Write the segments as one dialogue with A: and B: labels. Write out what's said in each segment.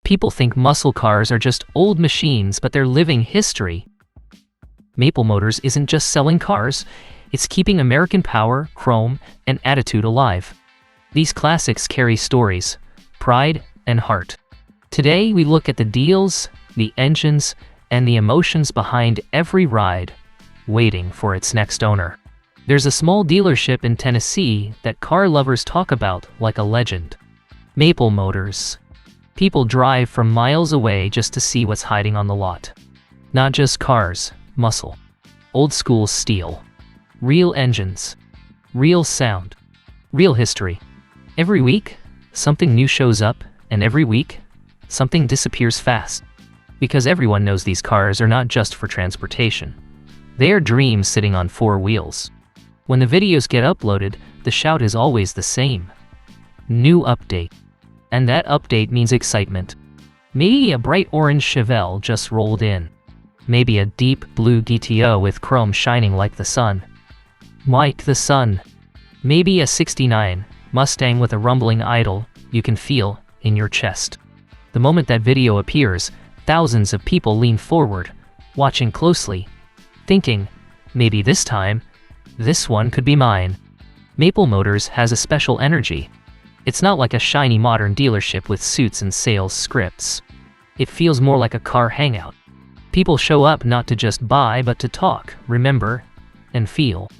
A: People think muscle cars are just old machines, but they're living history. Maple Motors isn't just selling cars, it's keeping American power, chrome, and attitude alive. These classics carry stories, pride, and heart. Today we look at the deals, the engines, and the emotions behind every ride, waiting for its next owner. There's a small dealership in Tennessee that car lovers talk about like a legend. Maple Motors. People drive from miles away just to see what's hiding on the lot. Not just cars, muscle. Old school steel. Real engines. Real sound. Real history. Every week, something new shows up, and every week, something disappears fast. Because everyone knows these cars are not just for transportation. They are dreams sitting on four wheels. When the videos get uploaded, the shout is always the same. New update. And that update means excitement. Maybe a bright orange Chevelle just rolled in. Maybe a deep blue GTO with chrome shining like the sun. Like the sun. Maybe a '69 Mustang with a rumbling idle you can feel in your chest. The moment that video appears, thousands of people lean forward, watching closely, thinking, maybe this time, this one could be mine. Maple Motors has a special energy. It's not like a shiny modern dealership with suits and sales scripts. It feels more like a car hangout. People show up not to just buy, but to talk, remember, and feel.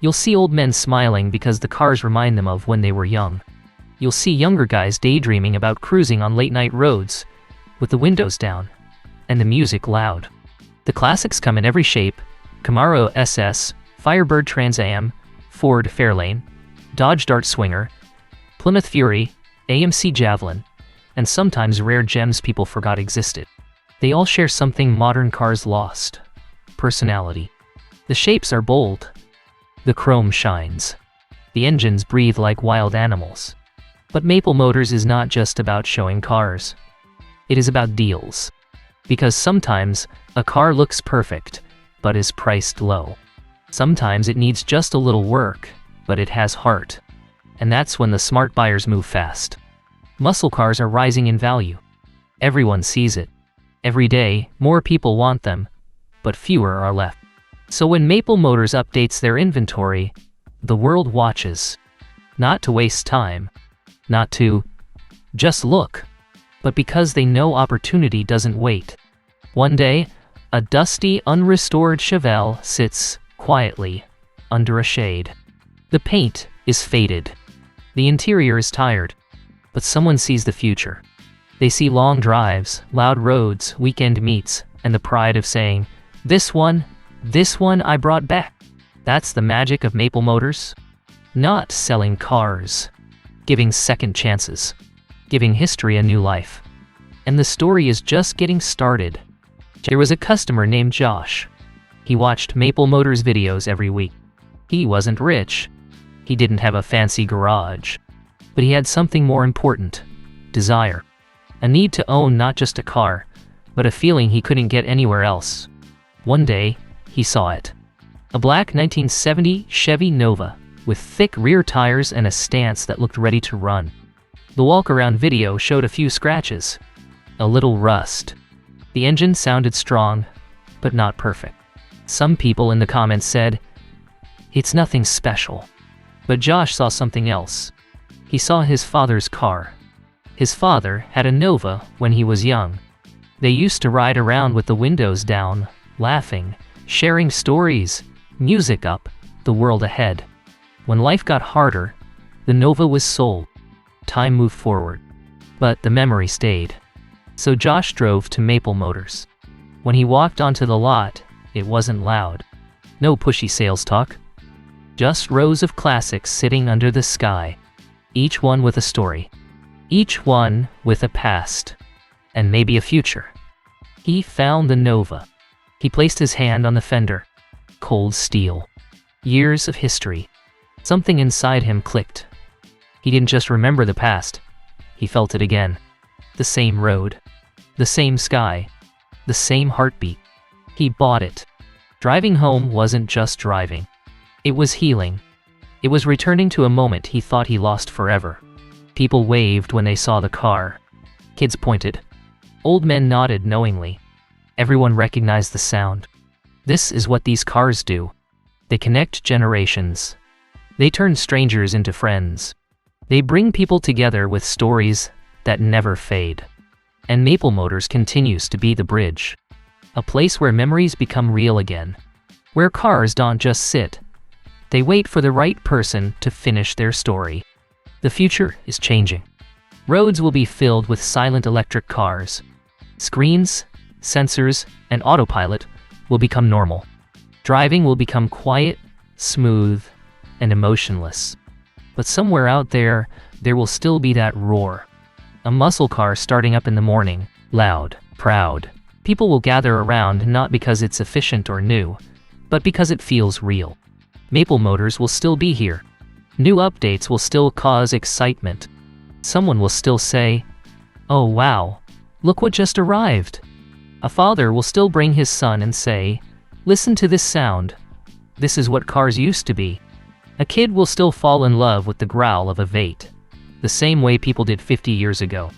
A: You'll see old men smiling because the cars remind them of when they were young. You'll see younger guys daydreaming about cruising on late-night roads, with the windows down, and the music loud. The classics come in every shape: Camaro SS, Firebird Trans Am, Ford Fairlane, Dodge Dart Swinger, Plymouth Fury, AMC Javelin, and sometimes rare gems people forgot existed. They all share something modern cars lost: personality. The shapes are bold. The chrome shines. The engines breathe like wild animals. But Maple Motors is not just about showing cars. It is about deals. Because sometimes a car looks perfect, but is priced low. Sometimes it needs just a little work, but it has heart. And that's when the smart buyers move fast. Muscle cars are rising in value. Everyone sees it. Every day, more people want them, but fewer are left. So when Maple Motors updates their inventory, the world watches. Not to waste time. Not to just look. But because they know opportunity doesn't wait. One day, a dusty, unrestored Chevelle sits quietly under a shade. The paint is faded. The interior is tired. But someone sees the future. They see long drives, loud roads, weekend meets, and the pride of saying, this one I brought back. That's the magic of Maple Motors. Not selling cars. Giving second chances. Giving history a new life. And the story is just getting started. There was a customer named Josh. He watched Maple Motors videos every week. He wasn't rich. He didn't have a fancy garage. But he had something more important: desire. A need to own not just a car, but a feeling he couldn't get anywhere else. One day, he saw it. A black 1970 Chevy Nova, with thick rear tires and a stance that looked ready to run. The walk-around video showed a few scratches. A little rust. The engine sounded strong, but not perfect. Some people in the comments said, it's nothing special. But Josh saw something else. He saw his father's car. His father had a Nova when he was young. They used to ride around with the windows down, laughing, sharing stories, music up, the world ahead. When life got harder, the Nova was sold. Time moved forward. But the memory stayed. So Josh drove to Maple Motors. When he walked onto the lot, it wasn't loud. No pushy sales talk. Just rows of classics sitting under the sky. Each one with a story. Each one with a past. And maybe a future. He found the Nova. He placed his hand on the fender. Cold steel. Years of history. Something inside him clicked. He didn't just remember the past. He felt it again. The same road. The same sky. The same heartbeat. He bought it. Driving home wasn't just driving. It was healing. It was returning to a moment he thought he lost forever. People waved when they saw the car. Kids pointed. Old men nodded knowingly. Everyone recognized the sound. This is what these cars do. They connect generations. They turn strangers into friends. They bring people together with stories that never fade. And Maple Motors continues to be the bridge. A place where memories become real again. Where cars don't just sit. They wait for the right person to finish their story. The future is changing. Roads will be filled with silent electric cars. Screens, sensors, and autopilot will become normal. Driving will become quiet, smooth, and emotionless. But somewhere out there will still be that roar. A muscle car starting up in the morning, loud, proud. People will gather around not because it's efficient or new, but because it feels real. Maple Motors will still be here. New updates will still cause excitement. Someone will still say, "Oh wow, look what just arrived." A father will still bring his son and say, "Listen to this sound. This is what cars used to be." A kid will still fall in love with the growl of a V8, the same way people did 50 years ago.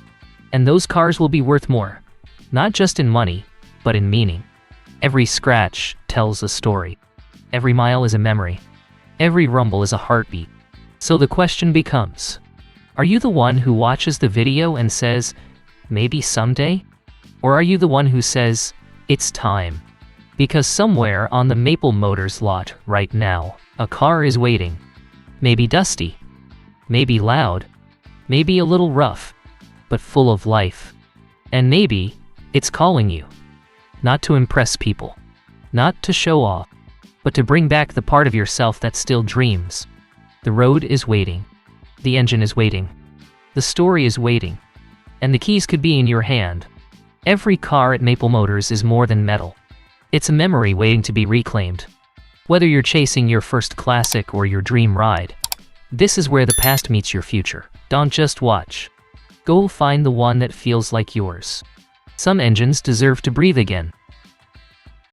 A: And those cars will be worth more, not just in money, but in meaning. Every scratch tells a story. Every mile is a memory. Every rumble is a heartbeat. So the question becomes, are you the one who watches the video and says, "Maybe someday"? Or are you the one who says, "It's time"? Because somewhere on the Maple Motors lot right now, a car is waiting. Maybe dusty, maybe loud, maybe a little rough, but full of life. And maybe it's calling you. Not to impress people, not to show off, but to bring back the part of yourself that still dreams. The road is waiting. The engine is waiting. The story is waiting. And the keys could be in your hand. Every car at Maple Motors is more than metal. It's a memory waiting to be reclaimed. Whether you're chasing your first classic or your dream ride, this is where the past meets your future. Don't just watch. Go find the one that feels like yours. Some engines deserve to breathe again.